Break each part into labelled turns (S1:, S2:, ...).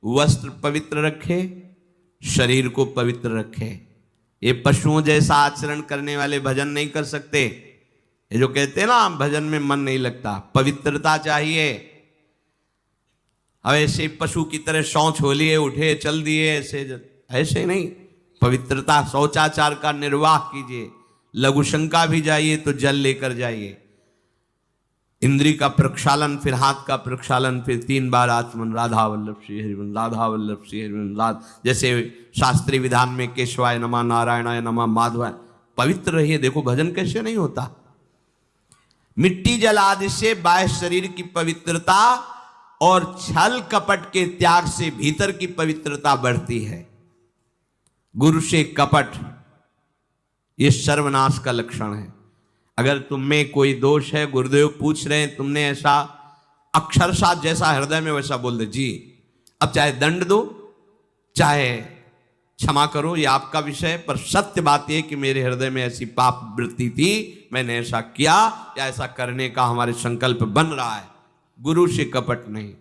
S1: वस्त्र पवित्र रखे, शरीर को पवित्र रखे। ये पशुओं जैसा आचरण करने वाले भजन नहीं कर सकते। ये जो कहते हैं ना भजन में मन नहीं लगता, पवित्रता चाहिए। अब ऐसे पशु की तरह शौच हो लिए, उठे चल दिए, ऐसे नहीं। पवित्रता, शौचाचार का निर्वाह कीजिए। लघु शंका भी जाइए तो जल लेकर जाइए। इंद्री का प्रक्षालन, फिर हाथ का प्रक्षालन, फिर 3 बार आचमन, राधा वल्लभ श्री हरिवंश, राधा वल्लभ श्री हरिवंश, जैसे शास्त्रीय विधान में केशवाय नमः, नारायणाय नमः, माधवाय। पवित्र रहिए। देखो भजन कैसे नहीं होता। मिट्टी जल आदि से बाह्य शरीर की पवित्रता और छल कपट के त्याग से भीतर की पवित्रता बढ़ती है। गुरु से कपट, यह सर्वनाश का लक्षण है। अगर तुम में कोई दोष है, गुरुदेव पूछ रहे हैं, तुमने ऐसा अक्षरशः जैसा हृदय में वैसा बोल दे जी, अब चाहे दंड दो चाहे क्षमा करो, ये आपका विषय। पर सत्य बात यह कि मेरे हृदय में ऐसी पाप वृत्ति थी, मैंने ऐसा किया या ऐसा करने का हमारे संकल्प बन रहा है। गुरु से कपट नहीं।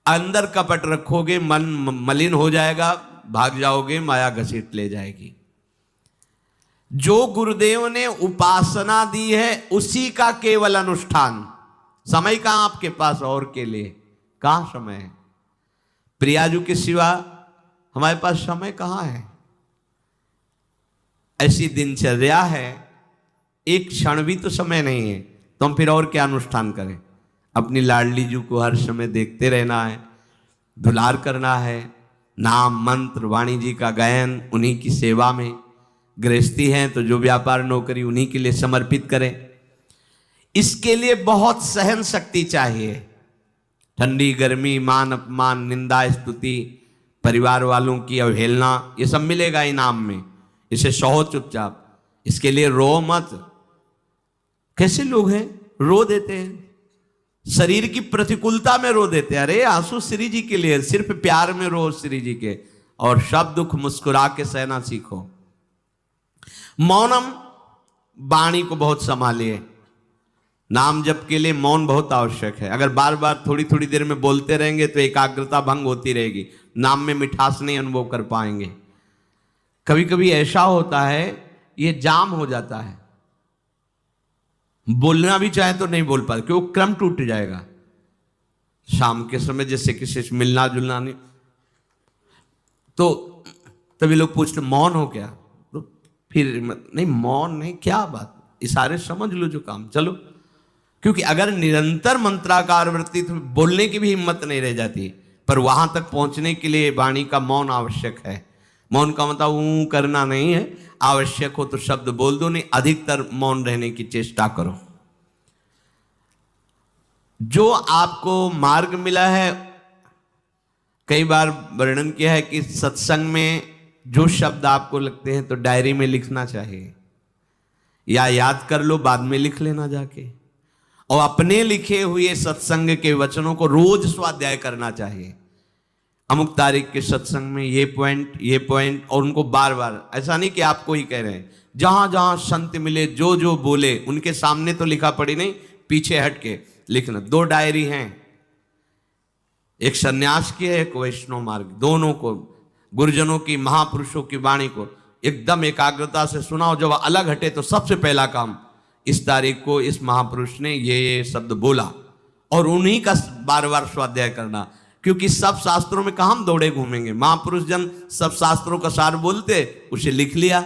S1: अंदर कपट रखोगे, मन मलिन हो जाएगा, भाग जाओगे, माया घसीट ले जाएगी। जो गुरुदेव ने उपासना दी है उसी का केवल अनुष्ठान। समय कहां आपके पास और के लिए? कहां समय है? प्रियाजू के सिवा हमारे पास समय कहां है? ऐसी दिनचर्या है, एक क्षण भी तो समय नहीं है, तो हम फिर और क्या अनुष्ठान करें? अपनी लाडली जू को हर समय देखते रहना है, दुलार करना है, नाम मंत्र वाणी जी का गायन, उन्हीं की सेवा में। गृहस्थी हैं तो जो व्यापार नौकरी उन्हीं के लिए समर्पित करें। इसके लिए बहुत सहन शक्ति चाहिए। ठंडी गर्मी, मान अपमान, निंदा स्तुति, परिवार वालों की अवहेलना, ये सब मिलेगा इनाम में। इसे सहो चुपचाप, इसके लिए रो मत। कैसे लोग हैं रो देते हैं, शरीर की प्रतिकूलता में रो देते हैं। अरे आंसू श्री जी के लिए, सिर्फ प्यार में रो श्री जी के, और सब दुख मुस्कुरा के सहना सीखो। मौनम, वाणी को बहुत संभालिए। नाम जप के लिए मौन बहुत आवश्यक है। अगर बार बार थोड़ी थोड़ी देर में बोलते रहेंगे तो एकाग्रता भंग होती रहेगी, नाम में मिठास नहीं अनुभव कर पाएंगे। कभी कभी ऐसा होता है, ये जाम हो जाता है, बोलना भी चाहे तो नहीं बोल पाते, क्योंकि क्रम टूट जाएगा। शाम के समय जैसे किसी से मिलना जुलना नहीं, तो तभी लोग पूछते मौन हो क्या? तो फिर नहीं, मौन नहीं, क्या बात, इशारे समझ लो जो काम, चलो। क्योंकि अगर निरंतर मंत्राकार वृत्ति तो बोलने की भी हिम्मत नहीं रह जाती। पर वहां तक पहुंचने के लिए वाणी का मौन आवश्यक है। मौन का मतलब ऊ करना नहीं है, आवश्यक हो तो शब्द बोल दो, नहीं अधिकतर मौन रहने की चेष्टा करो। जो आपको मार्ग मिला है, कई बार वर्णन किया है कि सत्संग में जो शब्द आपको लगते हैं तो डायरी में लिखना चाहिए, या याद कर लो, बाद में लिख लेना जाके। और अपने लिखे हुए सत्संग के वचनों को रोज स्वाध्याय करना चाहिए। अमुक तारीख के सत्संग में ये पॉइंट, और उनको बार बार, ऐसा नहीं कि आपको ही कह रहे हैं, जहां जहां संत मिले जो जो बोले उनके सामने तो लिखा पड़ी नहीं, पीछे हट के लिखना। 2 डायरी हैं, एक सन्यास की है, एक वैष्णव मार्ग, दोनों को, गुरुजनों की, महापुरुषों की वाणी को एकदम एकाग्रता से सुनाओ। जब अलग हटे तो सबसे पहला काम, इस तारीख को इस महापुरुष ने ये शब्द बोला, और उन्हीं का बार बार स्वाध्याय करना। क्योंकि सब शास्त्रों में कहाँ हम दौड़े घूमेंगे, महापुरुष जन सब शास्त्रों का सार बोलते, उसे लिख लिया।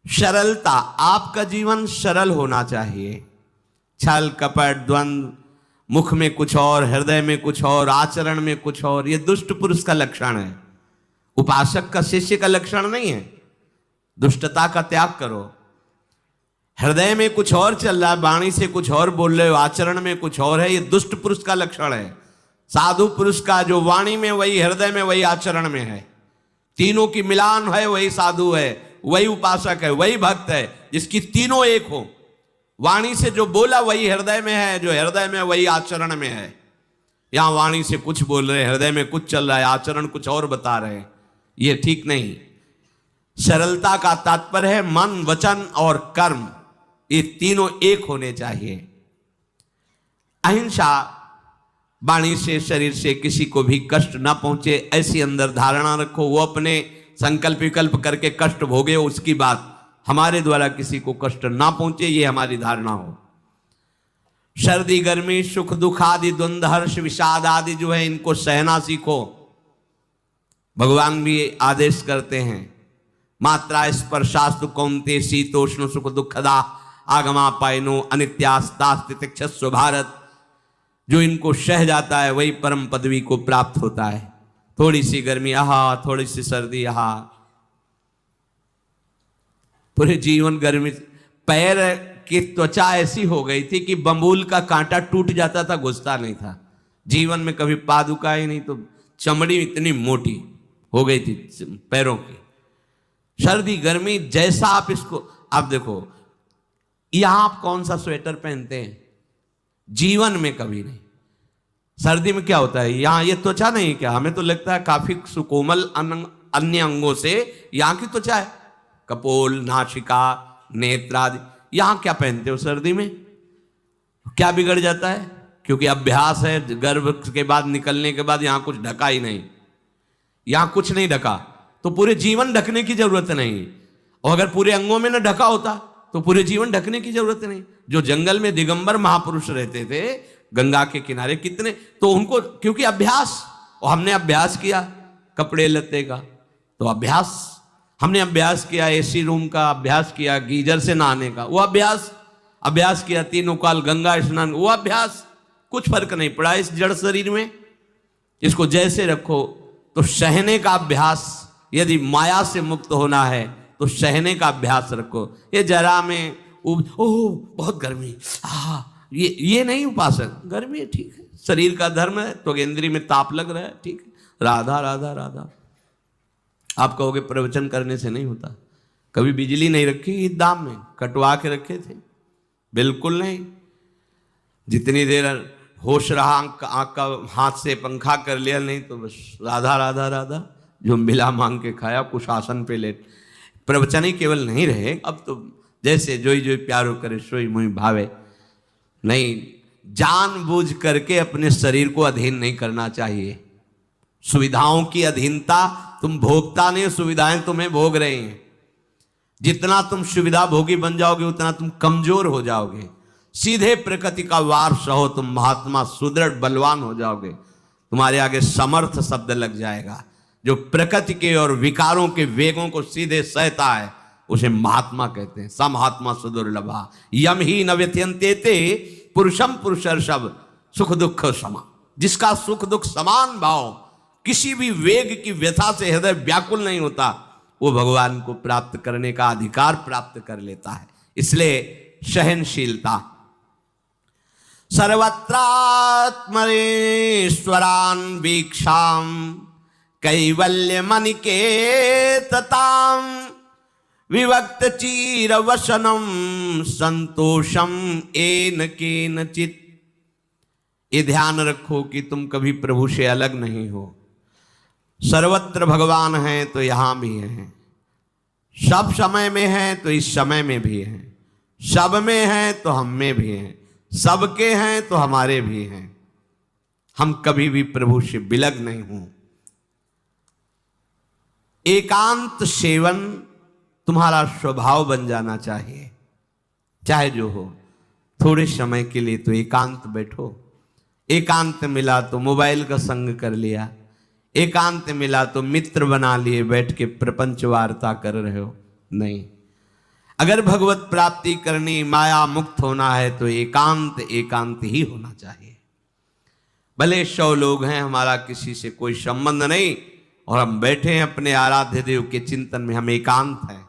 S1: सरलता, आपका जीवन सरल होना चाहिए। छल कपट द्वंद्व, मुख में कुछ और, हृदय में कुछ और, आचरण में कुछ और, ये दुष्ट पुरुष का लक्षण है। उपासक का, शिष्य का लक्षण नहीं है। दुष्टता का त्याग करो। हृदय में कुछ और चल रहा है, वाणी से कुछ और बोल रहे हो, आचरण में कुछ और है, ये दुष्ट पुरुष का लक्षण है। साधु पुरुष का जो वाणी में वही, हृदय में वही, आचरण में है, तीनों की मिलान है, वही साधु है, वही उपासक है, वही भक्त है, जिसकी तीनों एक हो। वाणी से जो बोला वही हृदय में है, जो हृदय में वही आचरण में है। यहां वाणी से कुछ बोल रहे हैं, हृदय में कुछ चल रहा है, आचरण कुछ और बता रहे हैं, ये ठीक नहीं। सरलता का तात्पर्य है मन, वचन और कर्म, ये तीनों एक होने चाहिए। अहिंसा, वाणी से शरीर से किसी को भी कष्ट ना पहुंचे, ऐसी अंदर धारणा रखो। वो अपने संकल्प विकल्प करके कष्ट भोगे, उसकी बात, हमारे द्वारा किसी को कष्ट ना पहुंचे, ये हमारी धारणा हो। सर्दी गर्मी सुख दुख आदि द्वंद्व हर्ष विषाद आदि जो है, इनको सहना सीखो। भगवान भी आदेश करते हैं, मात्रा स्पर्शास्तु कौन्ते शीतोष्ण सुख दुखदा आगमा पायनो अनित्यास्तास्तितिक्षस्व भारत। जो इनको सह जाता है वही परम पदवी को प्राप्त होता है। थोड़ी सी गर्मी आहा, थोड़ी सी सर्दी आहा, पूरे जीवन गर्मी। पैर की त्वचा ऐसी हो गई थी कि बंबूल का कांटा टूट जाता था, घुसता नहीं था। जीवन में कभी पादुका ही नहीं, तो चमड़ी इतनी मोटी हो गई थी पैरों की। सर्दी गर्मी जैसा आप इसको, आप देखो यहां आप कौन सा स्वेटर पहनते हैं, जीवन में कभी नहीं। सर्दी में क्या होता है, यहां ये त्वचा नहीं क्या, हमें तो लगता है काफी सुकोमल अन्य अंगों से यहां की त्वचा है, कपोल नासिका नेत्र आदि। यहां क्या पहनते हो सर्दी में, क्या बिगड़ जाता है, क्योंकि अभ्यास है, गर्भ के बाद निकलने के बाद यहां कुछ ढका ही नहीं, यहां कुछ नहीं ढका, तो पूरे जीवन ढकने की जरूरत नहीं। और अगर पूरे अंगों में न ढका होता तो पूरे जीवन ढकने की जरूरत नहीं। जो जंगल में दिगंबर महापुरुष रहते थे गंगा के किनारे, कितने, तो उनको क्योंकि अभ्यास, और हमने अभ्यास किया कपड़े लत्ते का, तो अभ्यास, हमने अभ्यास किया एसी रूम का, अभ्यास किया गीजर से नहाने का, वो अभ्यास किया तीनों काल गंगा स्नान, वो अभ्यास, कुछ फर्क नहीं पड़ा इस जड़ शरीर में। इसको जैसे रखो। तो सहने का अभ्यास, यदि माया से मुक्त होना है तो सहने का अभ्यास रखो। ये जरा में ओह बहुत गर्मी, ये नहीं उपासक, गर्मी ठीक है, शरीर का धर्म है, तो इंद्री में ताप लग रहा है, ठीक है, राधा राधा राधा। आप कहोगे प्रवचन करने से नहीं होता, कभी बिजली नहीं रखी ईद दाम में, कटवा के रखे थे, बिल्कुल नहीं। जितनी देर होश रहा आँख का हाथ से पंखा कर लिया, नहीं तो बस राधा राधा राधा, जो मिला मांग के खाया, कुछ आसन पे लेट। प्रवचन ही केवल नहीं रहे, अब तो जैसे जोई जोई प्यारो करे सोई मोहि भावे। नहीं, जानबूझ करके अपने शरीर को अधीन नहीं करना चाहिए। सुविधाओं की अधीनता, तुम भोगता नहीं, सुविधाएं तुम्हें भोग रही हैं। जितना तुम सुविधा भोगी बन जाओगे उतना तुम कमजोर हो जाओगे। सीधे प्रकृति का वार सहो, तुम महात्मा सुदृढ़ बलवान हो जाओगे, तुम्हारे आगे समर्थ शब्द लग जाएगा। जो प्रकृति के और विकारों के वेगों को सीधे सहता है उसे महात्मा कहते हैं। समहात्मा सुदुर्लभा यम ही न व्यत्यंतेते पुरुषम पुरुषर्षभ सुख दुख समा। जिसका सुख दुख समान भाव, किसी भी वेग की व्यथा से हृदय व्याकुल नहीं होता, वो भगवान को प्राप्त करने का अधिकार प्राप्त कर लेता है। इसलिए सहनशीलता। सर्वत्रात्मरेश्वरान वीक्षाम कैवल्य मनिकेतताम विवक्त चीर वसनम संतोषम एन केनचित। ये ध्यान रखो कि तुम कभी प्रभु से अलग नहीं हो। सर्वत्र भगवान हैं तो यहां भी हैं, सब समय में हैं तो इस समय में भी हैं, सब में हैं तो हम में भी हैं, सबके हैं तो हमारे भी हैं। हम कभी भी प्रभु से विलग नहीं हूं। एकांत सेवन तुम्हारा स्वभाव बन जाना चाहिए, चाहे जो हो। थोड़े समय के लिए तो एकांत बैठो। एकांत मिला तो मोबाइल का संग कर लिया, एकांत मिला तो मित्र बना लिए, बैठ के प्रपंच वार्ता कर रहे हो, नहीं। अगर भगवत प्राप्ति करनी, माया मुक्त होना है तो एकांत एकांत ही होना चाहिए। भले 100 लोग हैं, हमारा किसी से कोई संबंध नहीं, और हम बैठे हैं अपने आराध्य देव के चिंतन में, हम एकांत हैं।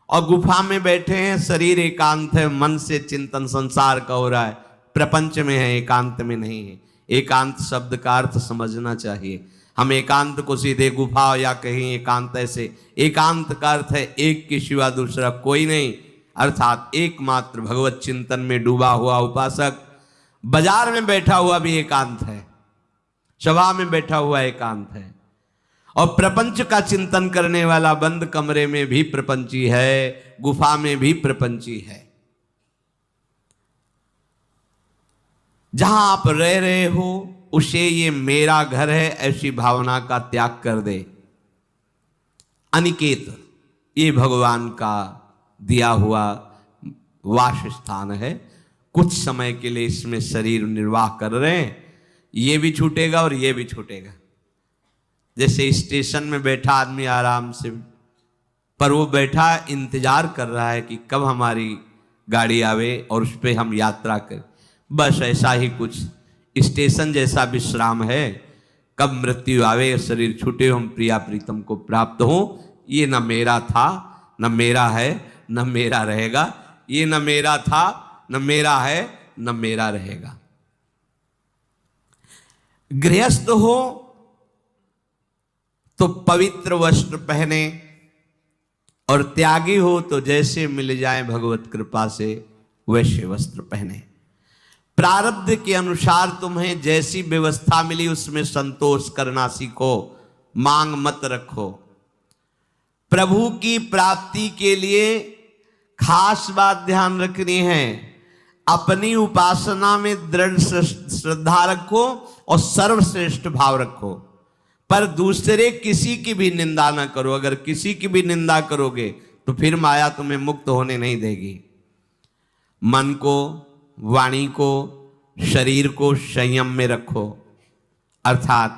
S1: और गुफा में बैठे हैं, शरीर एकांत है, मन से चिंतन संसार का हो रहा है, प्रपंच में है, एकांत में नहीं है। एकांत शब्द का अर्थ समझना चाहिए। हम एकांत को सीधे गुफा या कहीं एकांत, ऐसे एकांत का अर्थ है एक के सिवा दूसरा कोई नहीं, अर्थात एकमात्र भगवत चिंतन में डूबा हुआ उपासक। बाजार में बैठा हुआ भी एकांत है, सभा में बैठा हुआ एकांत है, और प्रपंच का चिंतन करने वाला बंद कमरे में भी प्रपंची है, गुफा में भी प्रपंची है। जहां आप रह रहे हो उसे ये मेरा घर है ऐसी भावना का त्याग कर दे। अनिकेत ये भगवान का दिया हुआ वास स्थान है। कुछ समय के लिए इसमें शरीर निर्वाह कर रहे हैं, ये भी छूटेगा और ये भी छूटेगा। जैसे स्टेशन में बैठा आदमी आराम से, पर वो बैठा इंतजार कर रहा है कि कब हमारी गाड़ी आवे और उस पर हम यात्रा करें। बस ऐसा ही कुछ स्टेशन जैसा विश्राम है। कब मृत्यु आवे, शरीर छूटे, हम प्रिया प्रीतम को प्राप्त हो। ये न मेरा था, न मेरा है, न मेरा रहेगा। ये न मेरा था, न मेरा है, न मेरा रहेगा। गृहस्थ हो तो पवित्र वस्त्र पहने, और त्यागी हो तो जैसे मिल जाए भगवत कृपा से वैसे वस्त्र पहने। प्रारब्ध के अनुसार तुम्हें जैसी व्यवस्था मिली उसमें संतोष करना सीखो, मांग मत रखो। प्रभु की प्राप्ति के लिए खास बात ध्यान रखनी है, अपनी उपासना में दृढ़ श्रद्धा रखो और सर्वश्रेष्ठ भाव रखो, पर दूसरे किसी की भी निंदा ना करो। अगर किसी की भी निंदा करोगे तो फिर माया तुम्हें मुक्त होने नहीं देगी। मन को, वाणी को, शरीर को संयम में रखो, अर्थात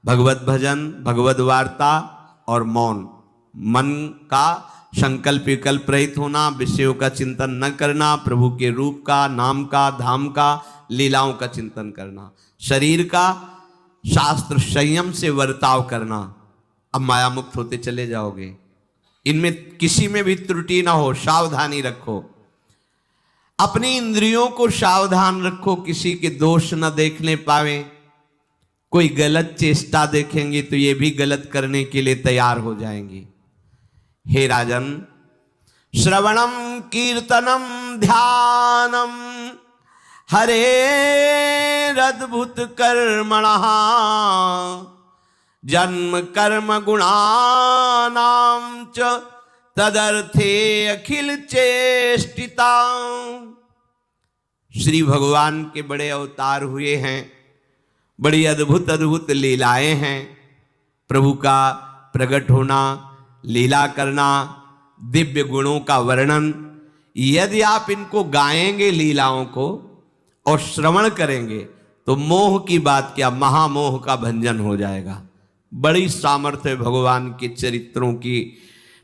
S1: भगवत भजन, भगवत वार्ता और मौन। मन का संकल्प विकल्प रहित होना, विषयों का चिंतन न करना, प्रभु के रूप का, नाम का, धाम का, लीलाओं का चिंतन करना। शरीर का शास्त्र संयम से वर्ताव करना। अब माया मुक्त होते चले जाओगे। इनमें किसी में भी त्रुटि ना हो, सावधानी रखो। अपनी इंद्रियों को सावधान रखो, किसी के दोष न देखने पावे। कोई गलत चेष्टा देखेंगे तो ये भी गलत करने के लिए तैयार हो जाएंगी। हे राजन, श्रवणम कीर्तनम ध्यानम हरेरद्भुत कर्मणः जन्म कर्म गुणानां च तदर्थे अखिल चेष्टिता। श्री भगवान के बड़े अवतार हुए हैं, बड़ी अद्भुत अद्भुत लीलाएं हैं। प्रभु का प्रकट होना, लीला करना, दिव्य गुणों का वर्णन। यदि आप इनको गाएंगे लीलाओं को और श्रवण करेंगे तो मोह की बात क्या, महामोह का भंजन हो जाएगा। बड़ी सामर्थ्य भगवान के चरित्रों की,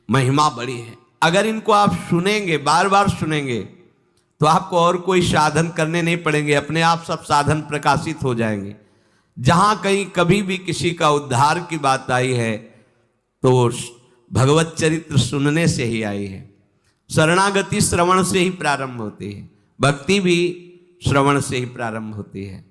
S1: महिमा बड़ी है। अगर इनको आप सुनेंगे, बार बार सुनेंगे, तो आपको और कोई साधन करने नहीं पड़ेंगे, अपने आप सब साधन प्रकाशित हो जाएंगे। जहां कहीं कभी भी किसी का उद्धार की बात आई है तो भगवत चरित्र सुनने से ही आई है। शरणागति श्रवण से ही प्रारंभ होती है, भक्ति भी श्रवण से ही प्रारंभ होती है।